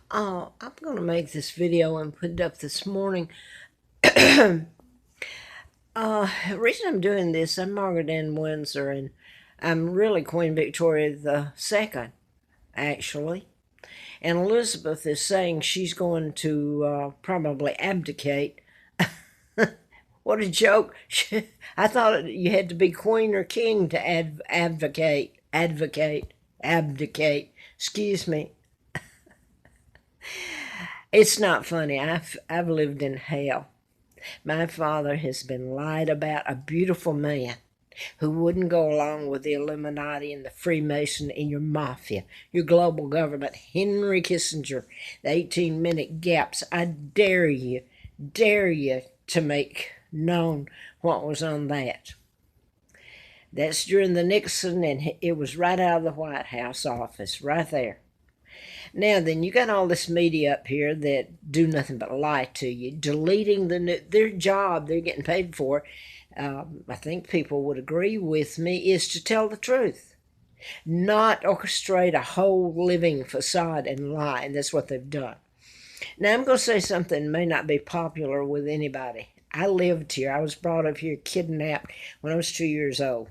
I'm going to make this video and put it up this morning. The reason I'm doing this, I'm Margaret Ann Windsor, and I'm really Queen Victoria the Second, actually. And Elizabeth is saying she's going to probably abdicate. What a joke. I thought you had to be queen or king to abdicate. Excuse me. It's not funny. I've lived in hell. My father has been lied about, a beautiful man who wouldn't go along with the Illuminati and the Freemason and your mafia, your global government, Henry Kissinger, the 18-minute gaps. I dare you to make known what was on that. That's during the Nixon, and it was right out of the White House office, right there. Now then, you got all this media up here that do nothing but lie to you, deleting their job they're getting paid for. I think people would agree with me, is to tell the truth, not orchestrate a whole living facade and lie, and that's what they've done. Now, I'm going to say something that may not be popular with anybody. I lived here. I was brought up here, kidnapped when I was 2 years old.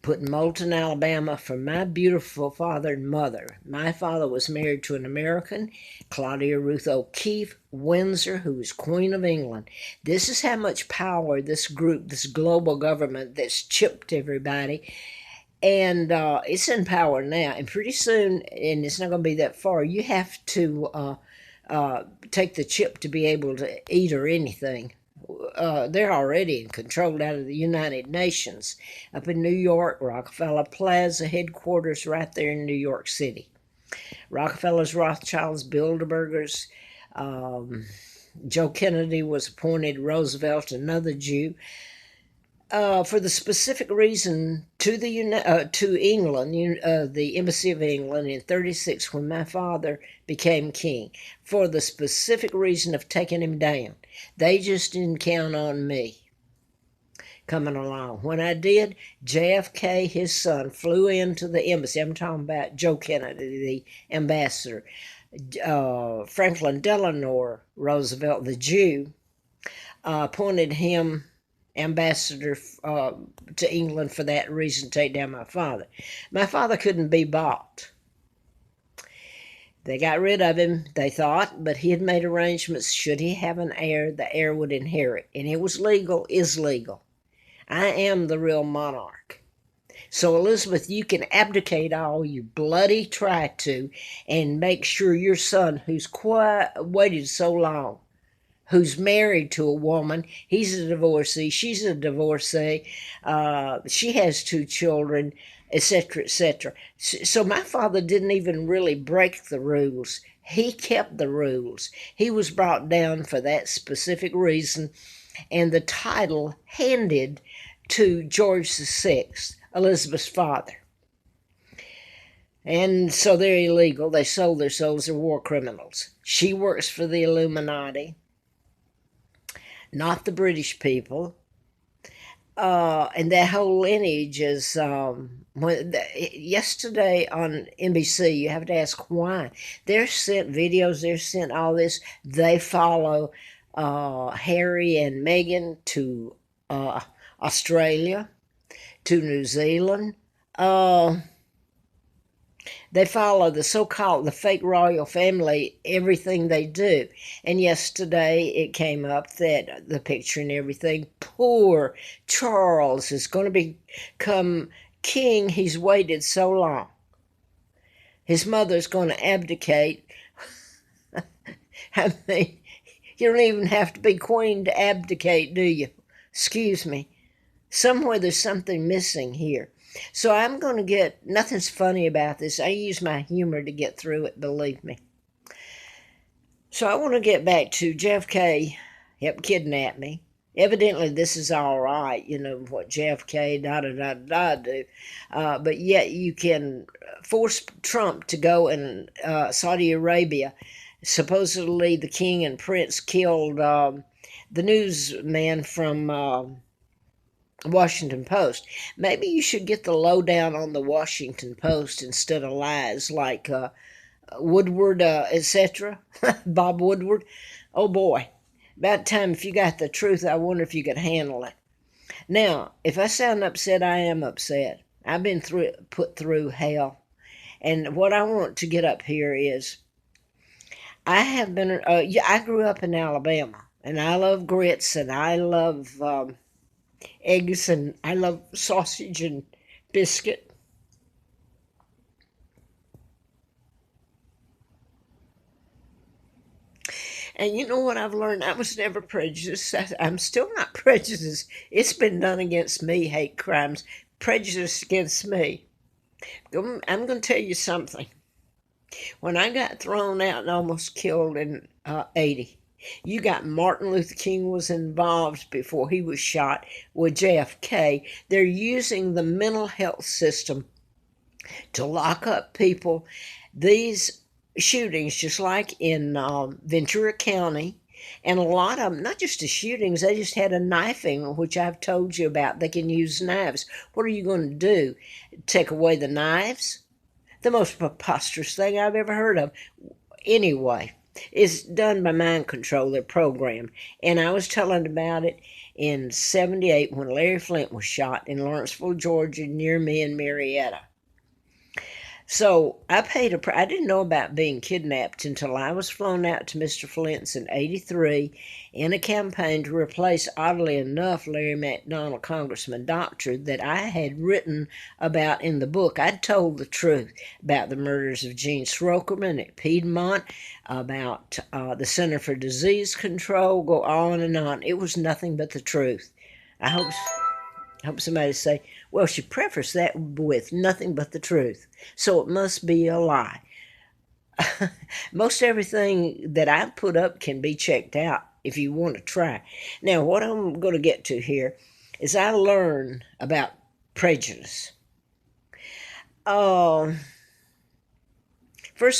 Put in Moulton, Alabama for my beautiful father and mother. My father was married to an American, Claudia Ruth O'Keefe Windsor, who was Queen of England. This is how much power this group, this global government that's chipped everybody, and it's in power now. And pretty soon, and it's not going to be that far, you have to take the chip to be able to eat or anything. They're already controlled out of the United Nations up in New York, Rockefeller Plaza headquarters right there in New York City. Rockefellers, Rothschilds, Bilderbergers. Joe Kennedy was appointed, Roosevelt, another Jew, for the specific reason to England, the Embassy of England in 1936, when my father became king, for the specific reason of taking him down. They just didn't count on me coming along. When I did, JFK, his son, flew into the embassy. I'm talking about Joe Kennedy, the ambassador. Franklin Delano Roosevelt, the Jew, appointed him ambassador to England for that reason, take down my father. My father couldn't be bought. They got rid of him, they thought, but he had made arrangements. Should he have an heir, the heir would inherit. And it was legal, is legal. I am the real monarch. So, Elizabeth, you can abdicate all you bloody try to and make sure your son, who's waited so long, who's married to a woman, he's a divorcee, she's a divorcee, she has 2 children, etc., etc. So my father didn't even really break the rules. He kept the rules. He was brought down for that specific reason, and the title handed to George VI, Elizabeth's father. And so they're illegal. They sold their souls. They're war criminals. She works for the Illuminati, not the British people. And that whole lineage is, yesterday on NBC, you have to ask why. They're sent videos, they're sent all this. They follow Harry and Meghan to Australia, to New Zealand. They follow the so-called, the fake royal family, everything they do. And yesterday it came up that the picture and everything, poor Charles is going to become king. He's waited so long. His mother's going to abdicate. I mean, you don't even have to be queen to abdicate, do you? Excuse me. Somewhere there's something missing here. So I'm going to get, nothing's funny about this. I use my humor to get through it, believe me. So I want to get back to JFK helped kidnap me. Evidently this is all right, what JFK do. But yet you can force Trump to go in Saudi Arabia. Supposedly the king and prince killed the newsman from Washington Post. Maybe you should get the lowdown on the Washington Post instead of lies like Woodward, etc., Bob Woodward. Oh boy, about time if you got the truth, I wonder if you could handle it. Now, if I sound upset, I am upset. I've been put through hell. And what I want to get up here is I have been, I grew up in Alabama, and I love grits, and I love eggs, and I love sausage and biscuit. And you know what I've learned? I was never prejudiced. I'm still not prejudiced. It's been done against me, hate crimes, prejudice against me. I'm going to tell you something. When I got thrown out and almost killed in 80, you got Martin Luther King was involved before he was shot with JFK. They're using the mental health system to lock up people. These shootings, just like in Ventura County, and a lot of them, not just the shootings, they just had a knifing, which I've told you about. They can use knives. What are you going to do? Take away the knives? The most preposterous thing I've ever heard of. Anyway, it's done by mind control. They're programmed. And I was telling about it in 78 when Larry Flint was shot in Lawrenceville, Georgia, near me in Marietta. So I paid a price. I didn't know about being kidnapped until I was flown out to Mr. Flint's in 83 in a campaign to replace, oddly enough, Larry McDonald, Congressman Doctor, that I had written about in the book. I'd told the truth about the murders of Gene Srokerman at Piedmont, about the Center for Disease Control, go on and on. It was nothing but the truth. I hope somebody say, well, she prefaced that with nothing but the truth, so it must be a lie. Most everything that I put up can be checked out if you want to try. Now, what I'm going to get to here is I learned about prejudice. First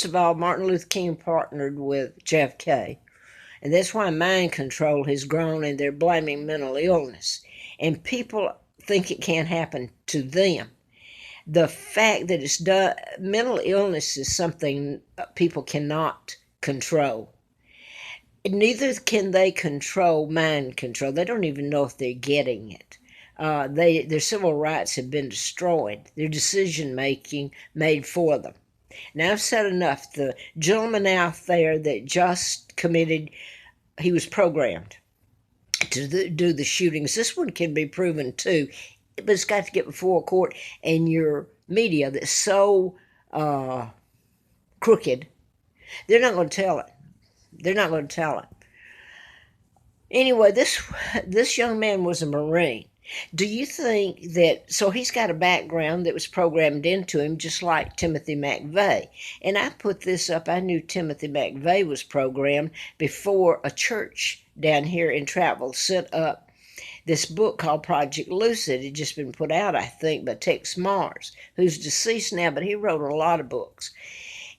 of all, Martin Luther King partnered with JFK, and that's why mind control has grown, and they're blaming mental illness. And people think it can't happen to them. The fact that it's done, mental illness is something people cannot control. Neither can they control mind control. They don't even know if they're getting it. Their civil rights have been destroyed. Their decision making made for them. Now I've said enough. The gentleman out there that just committed, he was programmed to do the shootings. This one can be proven too, but it's got to get before a court. And your media that's so crooked, they're not going to tell it. They're not going to tell it. Anyway, this young man was a Marine. Do you think that, so he's got a background that was programmed into him, just like Timothy McVeigh. And I put this up, I knew Timothy McVeigh was programmed before a church down here in Travel set up this book called Project Lucid. It had just been put out, I think, by Tex Mars, who's deceased now, but he wrote a lot of books.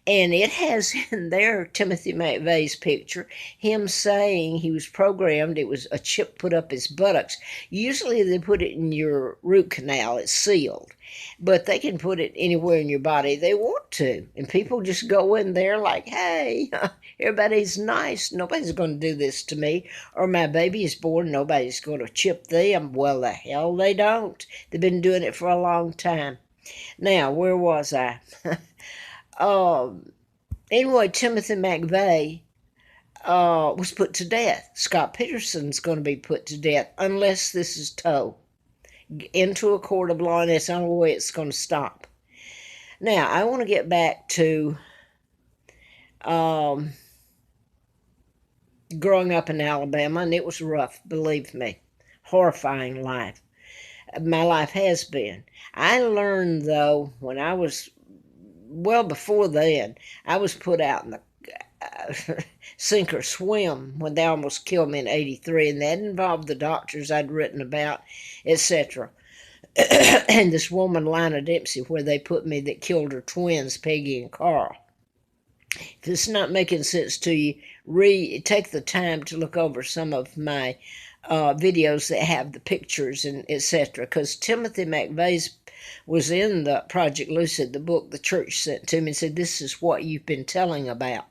And it has in there Timothy McVeigh's picture, him saying he was programmed, it was a chip put up his buttocks. Usually they put it in your root canal, it's sealed. But they can put it anywhere in your body they want to. And people just go in there like, hey, everybody's nice. Nobody's going to do this to me. Or my baby is born, nobody's going to chip them. Well, the hell they don't. They've been doing it for a long time. Now, where was I? Anyway, Timothy McVeigh was put to death. Scott Peterson's going to be put to death unless this is towed into a court of law, and that's the only way it's going to stop. Now, I want to get back to growing up in Alabama, and it was rough, believe me. Horrifying life. My life has been. I learned, though, when I was, well, before then, I was put out in the sink or swim when they almost killed me in 83, and that involved the doctors I'd written about, etc. And this woman, Lina Dempsey, where they put me that killed her twins, Peggy and Carl. If it's not making sense to you, take the time to look over some of my videos that have the pictures and etc. Because Timothy McVeigh's was in the Project Lucid, the book the church sent to me, and said, "This is what you've been telling about."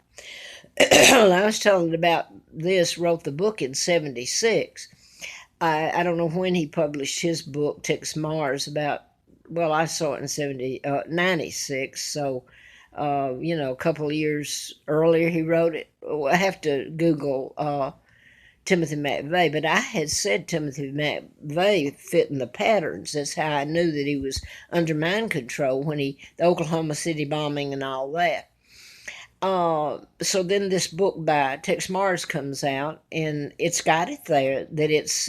I was telling about this, wrote the book in 76. I don't know when he published his book, Tex Mars, about, well, I saw it in 96, so, a couple of years earlier he wrote it. I have to Google Timothy McVeigh, but I had said Timothy McVeigh fit in the patterns. That's how I knew that he was under mind control when the Oklahoma City bombing and all that. So then this book by Tex Mars comes out, and it's got it there that it's,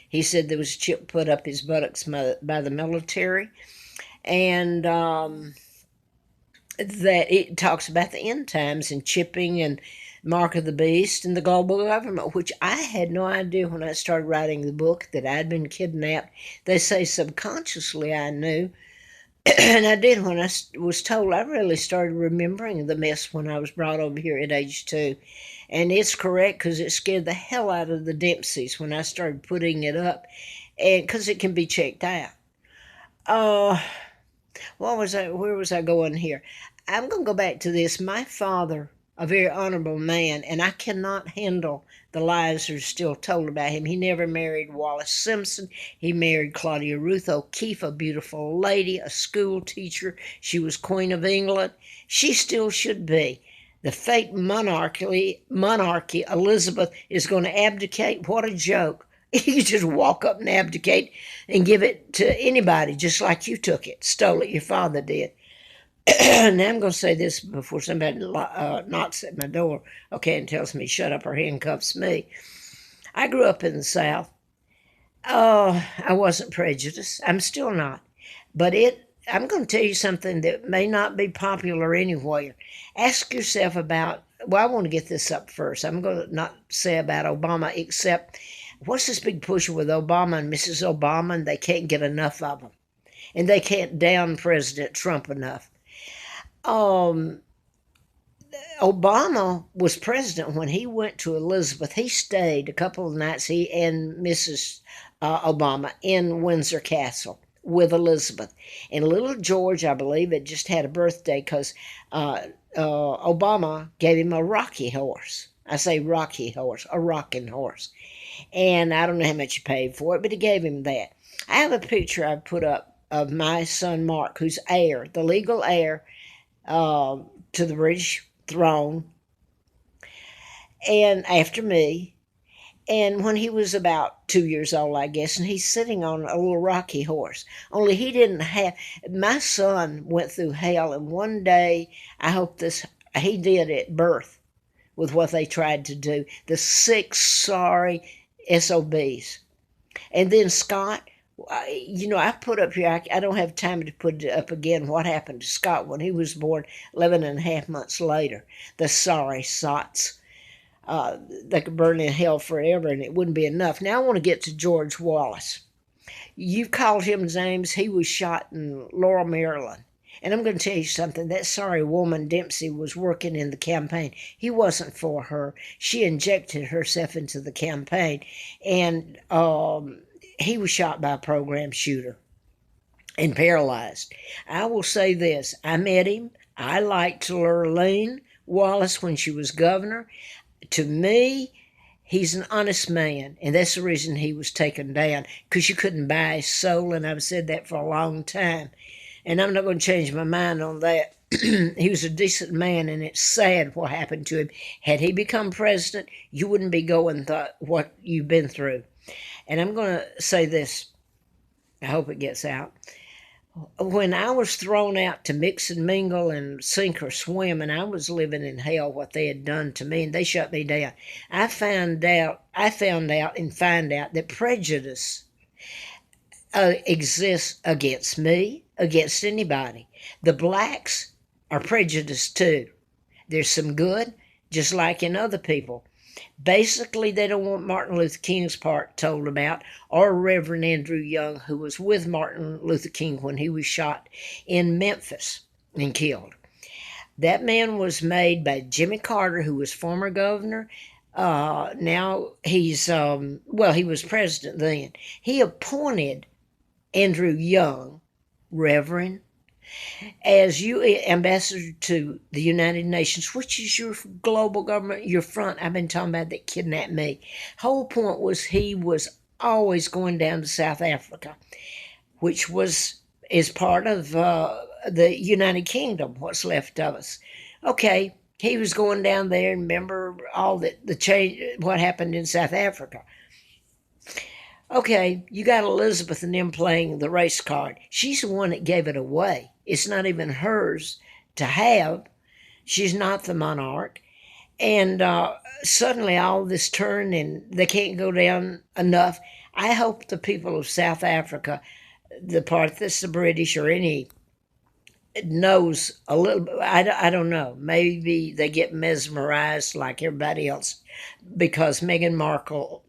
he said there was a chip put up his buttocks by the military, and that it talks about the end times and chipping and Mark of the Beast and the global government, which I had no idea when I started writing the book that I'd been kidnapped. They say subconsciously I knew. And I did when I was told. I really started remembering the mess when I was brought over here at age 2. And it's correct because it scared the hell out of the Dempseys when I started putting it up, and because it can be checked out. Where was I going here? I'm going to go back to this. My father, a very honorable man, and I cannot handle the lies that are still told about him. He never married Wallace Simpson. He married Claudia Ruth O'Keefe, a beautiful lady, a school teacher. She was Queen of England. She still should be. The fake monarchy, Elizabeth is going to abdicate. What a joke. You just walk up and abdicate and give it to anybody, just like you took it, stole it, your father did. Now I'm going to say this before somebody knocks at my door, okay, and tells me shut up or handcuffs me. I grew up in the South. I wasn't prejudiced. I'm still not. But I'm going to tell you something that may not be popular anywhere. Ask yourself about, well, I want to get this up first. I'm going to not say about Obama, except what's this big push with Obama and Mrs. Obama, and they can't get enough of them. And they can't down President Trump enough. Obama was president when he went to Elizabeth. He stayed a couple of nights, he and Mrs. Obama, in Windsor Castle with Elizabeth. And little George, I believe, had just had a birthday because Obama gave him a rocky horse. I say rocky horse, a rocking horse. And I don't know how much he paid for it, but he gave him that. I have a picture I put up of my son Mark, who's heir, the legal heir to the British throne, and after me. And when he was about 2 years old, I guess, and he's sitting on a little rocky horse. Only he didn't have, my son went through hell, and one day, I hope he did at birth with what they tried to do. The 6 sorry SOBs. And then Scott, I put up here, I don't have time to put it up again, what happened to Scott when he was born 11 and a half months later. The sorry sots. They could burn in hell forever and it wouldn't be enough. Now I want to get to George Wallace. You've called him names. He was shot in Laurel, Maryland. And I'm going to tell you something. That sorry woman, Dempsey, was working in the campaign. He wasn't for her. She injected herself into the campaign. And he was shot by a program shooter and paralyzed. I will say this. I met him. I liked Lurleen Wallace when she was governor. To me, he's an honest man, and that's the reason he was taken down, because you couldn't buy his soul, and I've said that for a long time. And I'm not going to change my mind on that. He was a decent man, and it's sad what happened to him. Had he become president, you wouldn't be going through what you've been through. And I'm going to say this. I hope it gets out. When I was thrown out to mix and mingle and sink or swim, and I was living in hell what they had done to me, and they shut me down, I found out that prejudice exists against me, against anybody. The blacks are prejudiced too. There's some good, just like in other people. Basically, they don't want Martin Luther King's part told about, or Reverend Andrew Young, who was with Martin Luther King when he was shot in Memphis and killed. That man was made by Jimmy Carter, who was former governor, Now he's, well, he was president then. He appointed Andrew Young, Reverend, as ambassador to the United Nations, which is your global government, your front. I've been talking about that kidnapped me. Whole point was he was always going down to South Africa, which is part of the United Kingdom, what's left of us. Okay, he was going down there and remember all the change, what happened in South Africa. Okay, you got Elizabeth and them playing the race card. She's the one that gave it away. It's not even hers to have. She's not the monarch. And suddenly all this turn and they can't go down enough. I hope the people of South Africa, the part that's the British or any, knows a little bit. I don't know. Maybe they get mesmerized like everybody else because Meghan Markle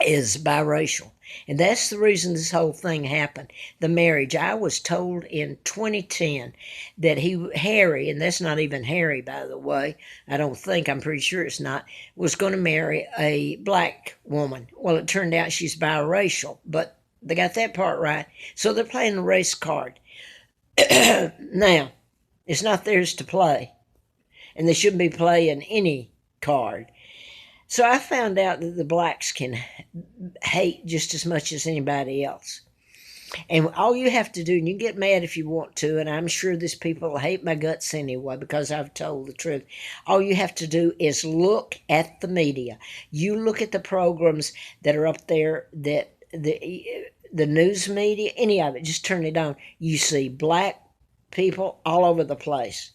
is biracial. And that's the reason this whole thing happened. The marriage. I was told in 2010 that Harry, and that's not even Harry, by the way, I don't think, I'm pretty sure it's not, was going to marry a black woman. Well, it turned out she's biracial, but they got that part right. So they're playing the race card. Now, it's not theirs to play, and they shouldn't be playing any card. So I found out that the blacks can hate just as much as anybody else. And all you have to do, and you can get mad if you want to, and I'm sure these people hate my guts anyway because I've told the truth. All you have to do is look at the media. You look at the programs that are up there, that the news media, any of it, just turn it on. You see black people all over the place.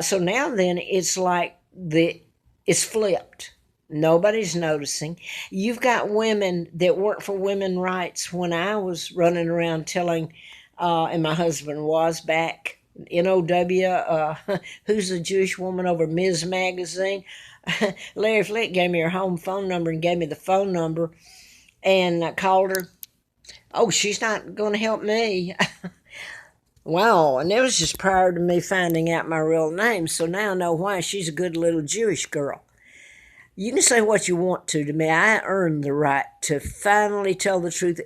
So now then, it's like it's flipped. Nobody's noticing. You've got women that work for women's rights. When I was running around telling, and my husband was back, NOW, who's a Jewish woman over Ms. Magazine, Larry Flick gave me her home phone number and gave me the phone number, and I called her. Oh, she's not going to help me. Wow, and that was just prior to me finding out my real name, so now I know why. She's a good little Jewish girl. You can say what you want to me. I earned the right to finally tell the truth,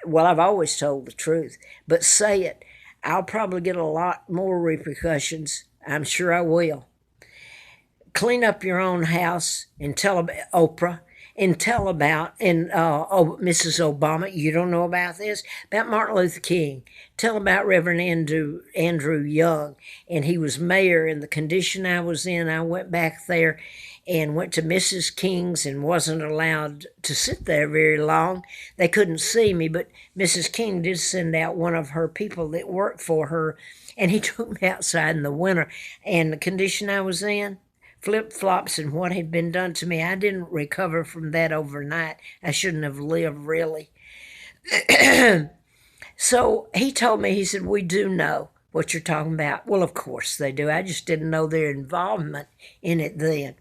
well, I've always told the truth, but say it. I'll probably get a lot more repercussions. I'm sure I will. Clean up your own house and tell about OPRAH and tell about, Mrs. Obama, you don't know about this, about Martin Luther King. Tell about Reverend Andrew Young, and he was mayor, and the condition I was in, I went back there and went to Mrs. King's and wasn't allowed to sit there very long. They couldn't see me, but Mrs. King did send out one of her people that worked for her, and he took me outside in the winter, and the condition I was in, flip-flops and what had been done to me, I didn't recover from that overnight. I shouldn't have lived, really. So he told me, he said, we do know what you're talking about. Well, of course they do. I just didn't know their involvement in it then.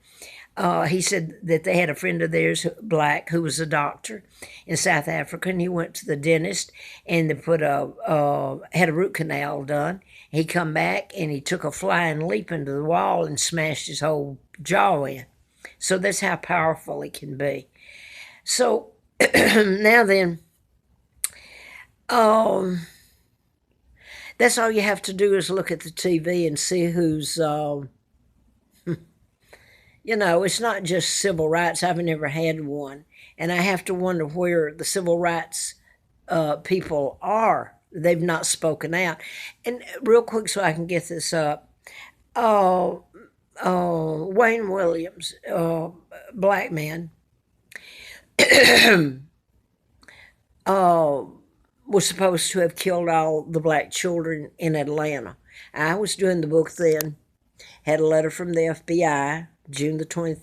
He said that they had a friend of theirs, black, who was a doctor in South Africa, and he went to the dentist and they had a root canal done. He come back and he took a flying leap into the wall and smashed his whole jaw in. So that's how powerful it can be. So now then, that's all you have to do is look at the TV and see who's, it's not just civil rights. I've never had one. And I have to wonder where the civil rights people are. They've not spoken out. And real quick so I can get this up, Wayne Williams, black man, was supposed to have killed all the black children in Atlanta. I was doing the book then, had a letter from the FBI, June the 23rd.